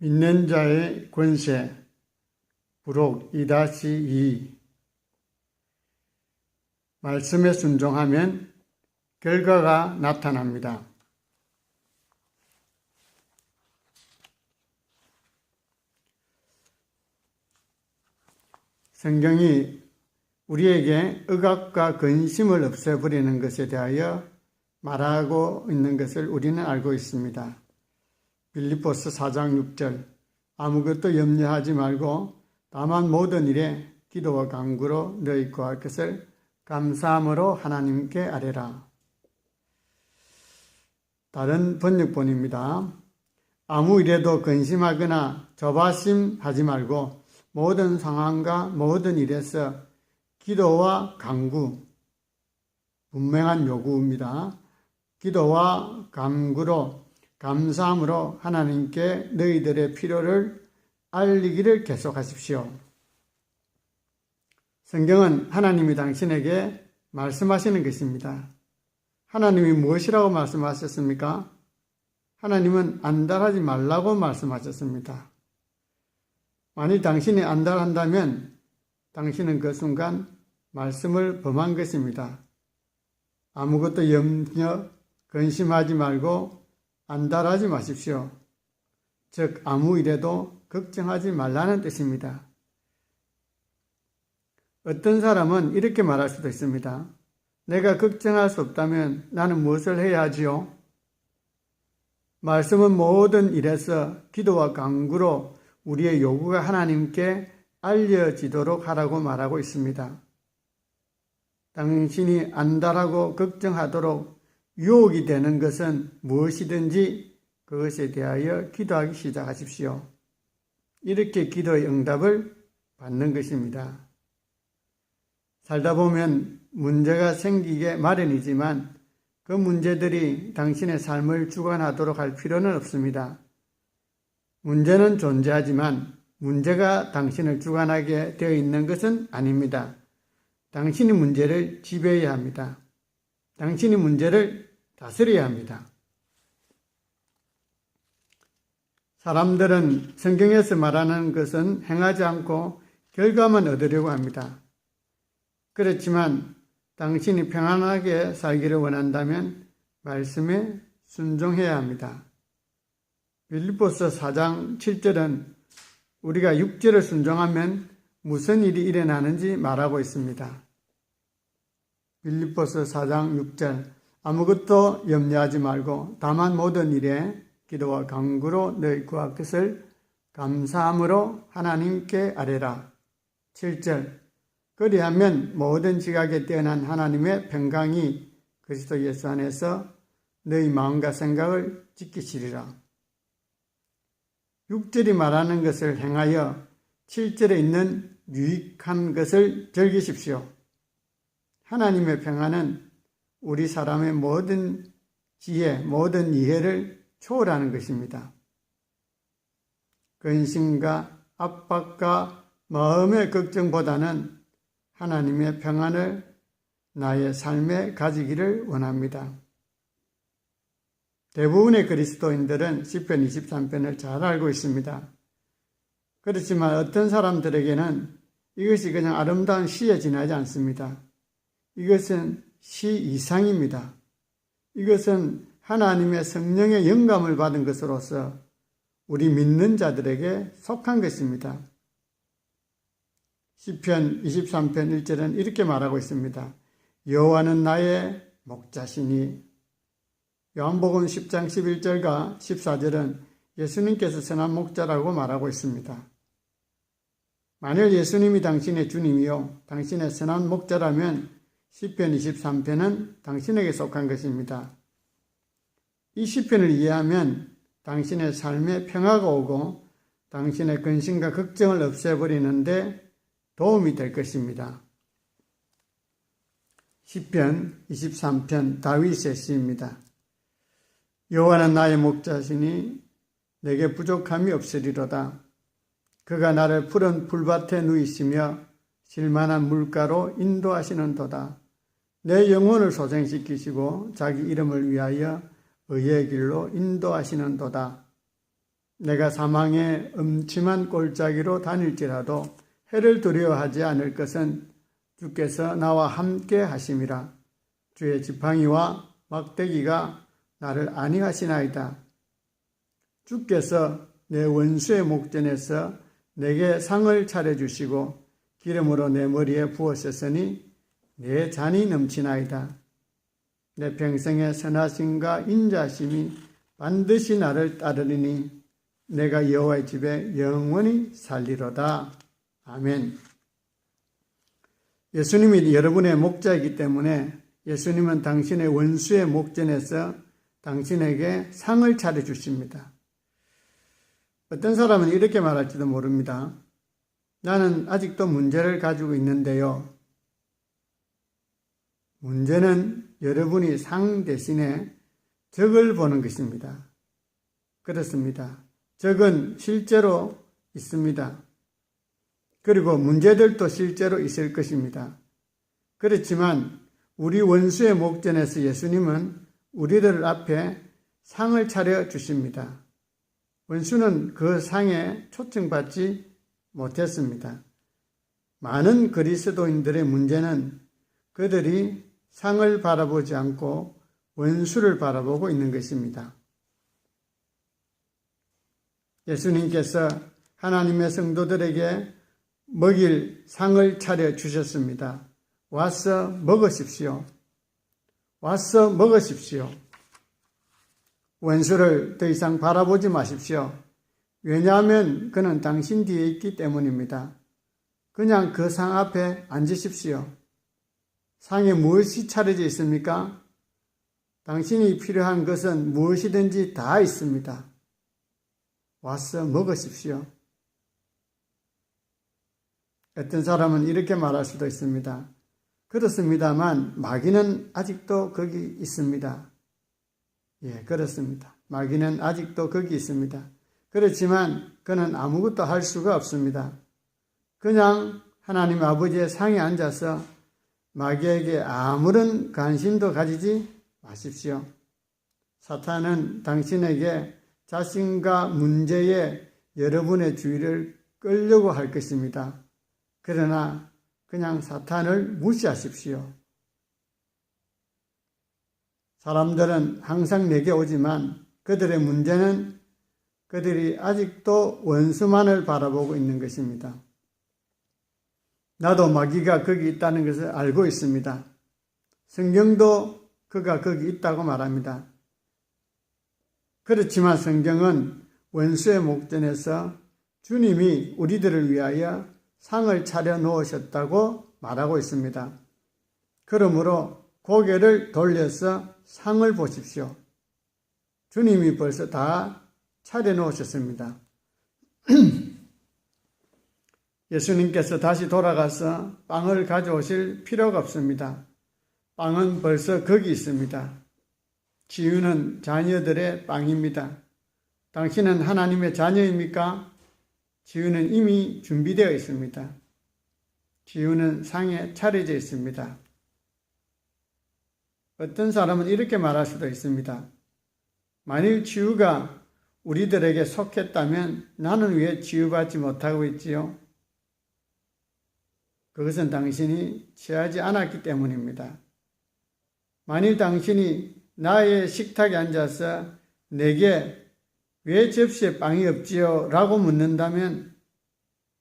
믿는 자의 권세 부록 2-2 말씀에 순종하면 결과가 나타납니다. 성경이 우리에게 억압과 근심을 없애버리는 것에 대하여 말하고 있는 것을 우리는 알고 있습니다. 빌립보서 4장 6절 아무것도 염려하지 말고 다만 모든 일에 기도와 간구로 너희 구할 것을 감사함으로 하나님께 아뢰라. 다른 번역본입니다. 아무 일에도 근심하거나 조바심하지 말고 모든 상황과 모든 일에서 기도와 간구, 분명한 요구입니다. 기도와 간구로 감사함으로 하나님께 너희들의 필요를 알리기를 계속하십시오. 성경은 하나님이 당신에게 말씀하시는 것입니다. 하나님이 무엇이라고 말씀하셨습니까? 하나님은 안달하지 말라고 말씀하셨습니다. 만일 당신이 안달한다면 당신은 그 순간 말씀을 범한 것입니다. 아무것도 염려, 근심하지 말고 안달하지 마십시오. 즉 아무 일에도 걱정하지 말라는 뜻입니다. 어떤 사람은 이렇게 말할 수도 있습니다. 내가 걱정할 수 없다면 나는 무엇을 해야 하지요? 말씀은 모든 일에서 기도와 간구로 우리의 요구가 하나님께 알려지도록 하라고 말하고 있습니다. 당신이 안달하고 걱정하도록 유혹이 되는 것은 무엇이든지 그것에 대하여 기도하기 시작하십시오. 이렇게 기도의 응답을 받는 것입니다. 살다 보면 문제가 생기게 마련이지만 그 문제들이 당신의 삶을 주관하도록 할 필요는 없습니다. 문제는 존재하지만 문제가 당신을 주관하게 되어 있는 것은 아닙니다. 당신이 문제를 지배해야 합니다. 당신이 문제를 다스려야 합니다. 사람들은 성경에서 말하는 것은 행하지 않고 결과만 얻으려고 합니다. 그렇지만 당신이 평안하게 살기를 원한다면 말씀에 순종해야 합니다. 빌립보서 4장 7절은 우리가 6절을 순종하면 무슨 일이 일어나는지 말하고 있습니다. 빌립보서 4장 6절 아무것도 염려하지 말고 다만 모든 일에 기도와 간구로 너희 구할 것을 감사함으로 하나님께 아뢰라. 7절 그리하면 모든 지각에 뛰어난 하나님의 평강이 그리스도 예수 안에서 너희 마음과 생각을 지키시리라. 6절이 말하는 것을 행하여 7절에 있는 유익한 것을 즐기십시오. 하나님의 평안은 우리 사람의 모든 지혜, 모든 이해를 초월하는 것입니다. 근심과 압박과 마음의 걱정보다는 하나님의 평안을 나의 삶에 가지기를 원합니다. 대부분의 그리스도인들은 시편 23편을 잘 알고 있습니다. 그렇지만 어떤 사람들에게는 이것이 그냥 아름다운 시에 지나지 않습니다. 이것은 시 이상입니다. 이것은 하나님의 성령의 영감을 받은 것으로서 우리 믿는 자들에게 속한 것입니다. 시편 23편 1절은 이렇게 말하고 있습니다. 여호와는 나의 목자시니. 요한복음 10장 11절과 14절은 예수님께서 선한 목자라고 말하고 있습니다. 만일 예수님이 당신의 주님이요 당신의 선한 목자라면 시편 23편은 당신에게 속한 것입니다. 이 시편을 이해하면 당신의 삶에 평화가 오고 당신의 근심과 걱정을 없애버리는데 도움이 될 것입니다. 시편 23편 다윗의 시입니다. 여호와는 나의 목자시니 내게 부족함이 없으리로다. 그가 나를 푸른 풀밭에 누이시며 실만한 물가로 인도하시는도다. 내 영혼을 소생시키시고 자기 이름을 위하여 의의 길로 인도하시는도다. 내가 사망의 음침한 골짜기로 다닐지라도 해를 두려워하지 않을 것은 주께서 나와 함께 하심이라. 주의 지팡이와 막대기가 나를 안위하시나이다. 주께서 내 원수의 목전에서 내게 상을 차려주시고 기름으로 내 머리에 부으셨으니 내 잔이 넘치나이다. 내 평생의 선하심과 인자심이 반드시 나를 따르리니 내가 여호와의 집에 영원히 살리로다. 아멘. 예수님이 여러분의 목자이기 때문에 예수님은 당신의 원수의 목전에서 당신에게 상을 차려주십니다. 어떤 사람은 이렇게 말할지도 모릅니다. 나는 아직도 문제를 가지고 있는데요. 문제는 여러분이 상 대신에 적을 보는 것입니다. 그렇습니다. 적은 실제로 있습니다. 그리고 문제들도 실제로 있을 것입니다. 그렇지만 우리 원수의 목전에서 예수님은 우리들 앞에 상을 차려 주십니다. 원수는 그 상에 초청받지 못했습니다. 많은 그리스도인들의 문제는 그들이 상을 바라보지 않고 원수를 바라보고 있는 것입니다. 예수님께서 하나님의 성도들에게 먹일 상을 차려 주셨습니다. 와서 먹으십시오. 와서 먹으십시오. 원수를 더 이상 바라보지 마십시오. 왜냐하면 그는 당신 뒤에 있기 때문입니다. 그냥 그 상 앞에 앉으십시오. 상에 무엇이 차려져 있습니까? 당신이 필요한 것은 무엇이든지 다 있습니다. 와서 먹으십시오. 어떤 사람은 이렇게 말할 수도 있습니다. 그렇습니다만 마귀는 아직도 거기 있습니다. 예, 그렇습니다. 마귀는 아직도 거기 있습니다. 그렇지만 그는 아무것도 할 수가 없습니다. 그냥 하나님 아버지의 상에 앉아서 마귀에게 아무런 관심도 가지지 마십시오. 사탄은 당신에게 자신과 문제에 여러분의 주의를 끌려고 할 것입니다. 그러나 그냥 사탄을 무시하십시오. 사람들은 항상 내게 오지만 그들의 문제는 그들이 아직도 원수만을 바라보고 있는 것입니다. 나도 마귀가 거기 있다는 것을 알고 있습니다. 성경도 그가 거기 있다고 말합니다. 그렇지만 성경은 원수의 목전에서 주님이 우리들을 위하여 상을 차려 놓으셨다고 말하고 있습니다. 그러므로 고개를 돌려서 상을 보십시오. 주님이 벌써 다 차려 놓으셨습니다. 예수님께서 다시 돌아가서 빵을 가져오실 필요가 없습니다. 빵은 벌써 거기 있습니다. 치유는 자녀들의 빵입니다. 당신은 하나님의 자녀입니까? 치유는 이미 준비되어 있습니다. 치유는 상에 차려져 있습니다. 어떤 사람은 이렇게 말할 수도 있습니다. 만일 치유가 우리들에게 속했다면 나는 왜 치유받지 못하고 있지요? 그것은 당신이 취하지 않았기 때문입니다. 만일 당신이 나의 식탁에 앉아서 내게 왜 접시에 빵이 없지요? 라고 묻는다면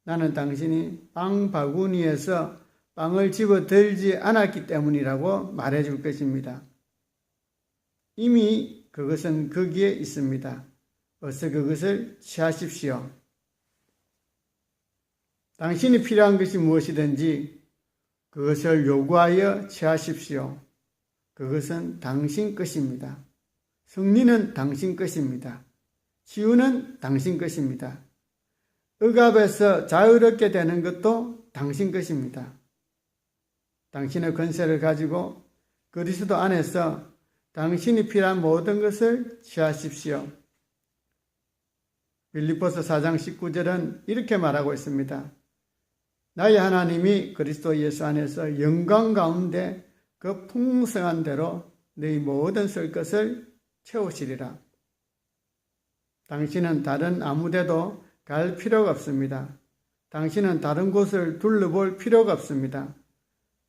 나는 당신이 빵 바구니에서 빵을 집어 들지 않았기 때문이라고 말해줄 것입니다. 이미 그것은 거기에 있습니다. 어서 그것을 취하십시오. 당신이 필요한 것이 무엇이든지 그것을 요구하여 취하십시오. 그것은 당신 것입니다. 승리는 당신 것입니다. 치유는 당신 것입니다. 억압에서 자유롭게 되는 것도 당신 것입니다. 당신의 권세를 가지고 그리스도 안에서 당신이 필요한 모든 것을 취하십시오. 빌립보서 4장 19절은 이렇게 말하고 있습니다. 나의 하나님이 그리스도 예수 안에서 영광 가운데 그 풍성한 대로 너희 모든 쓸 것을 채우시리라. 당신은 다른 아무 데도 갈 필요가 없습니다. 당신은 다른 곳을 둘러볼 필요가 없습니다.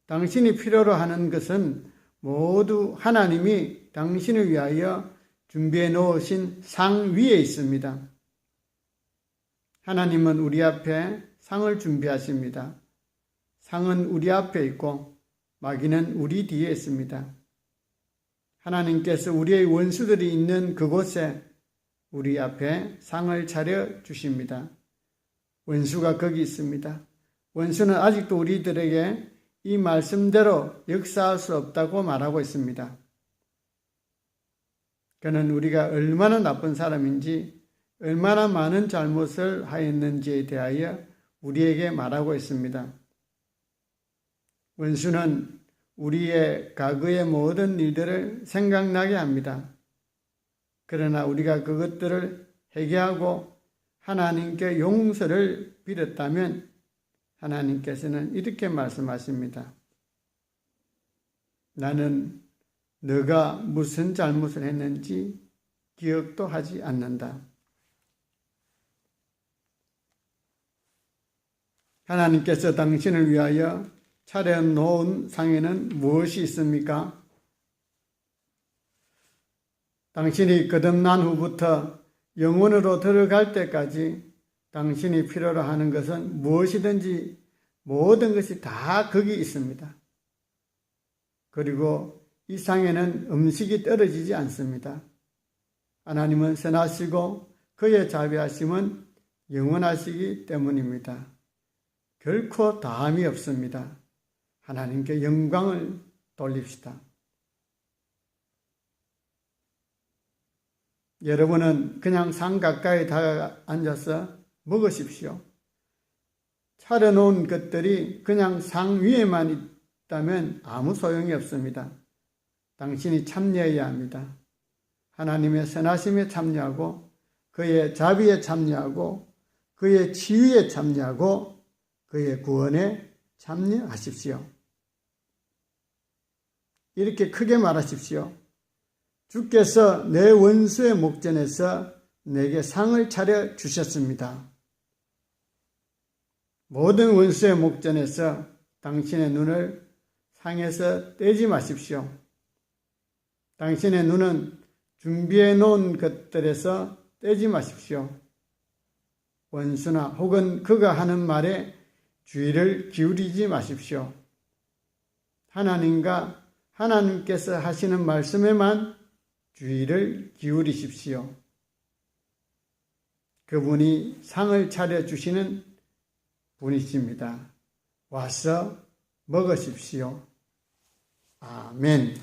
당신이 필요로 하는 것은 모두 하나님이 당신을 위하여 준비해 놓으신 상 위에 있습니다. 하나님은 우리 앞에 상을 준비하십니다. 상은 우리 앞에 있고 마귀는 우리 뒤에 있습니다. 하나님께서 우리의 원수들이 있는 그곳에 우리 앞에 상을 차려 주십니다. 원수가 거기 있습니다. 원수는 아직도 우리들에게 이 말씀대로 역사할 수 없다고 말하고 있습니다. 그는 우리가 얼마나 나쁜 사람인지, 얼마나 많은 잘못을 하였는지에 대하여 우리에게 말하고 있습니다. 원수는 우리의 과거의 모든 일들을 생각나게 합니다. 그러나 우리가 그것들을 회개하고 하나님께 용서를 빌었다면 하나님께서는 이렇게 말씀하십니다. 나는 너가 무슨 잘못을 했는지 기억도 하지 않는다. 하나님께서 당신을 위하여 차려놓은 상에는 무엇이 있습니까? 당신이 거듭난 후부터 영원으로 들어갈 때까지 당신이 필요로 하는 것은 무엇이든지 모든 것이 다 거기 있습니다. 그리고 이 상에는 음식이 떨어지지 않습니다. 하나님은 선하시고 그의 자비하심은 영원하시기 때문입니다. 결코 다함이 없습니다. 하나님께 영광을 돌립시다. 여러분은 그냥 상 가까이 다가 앉아서 먹으십시오. 차려놓은 것들이 그냥 상 위에만 있다면 아무 소용이 없습니다. 당신이 참여해야 합니다. 하나님의 선하심에 참여하고 그의 자비에 참여하고 그의 치유에 참여하고 그의 구원에 참여하십시오. 이렇게 크게 말하십시오. 주께서 내 원수의 목전에서 내게 상을 차려 주셨습니다. 모든 원수의 목전에서 당신의 눈을 상에서 떼지 마십시오. 당신의 눈은 준비해 놓은 것들에서 떼지 마십시오. 원수나 혹은 그가 하는 말에 주의를 기울이지 마십시오. 하나님과 하나님께서 하시는 말씀에만 주의를 기울이십시오. 그분이 상을 차려주시는 분이십니다. 와서 먹으십시오. 아멘.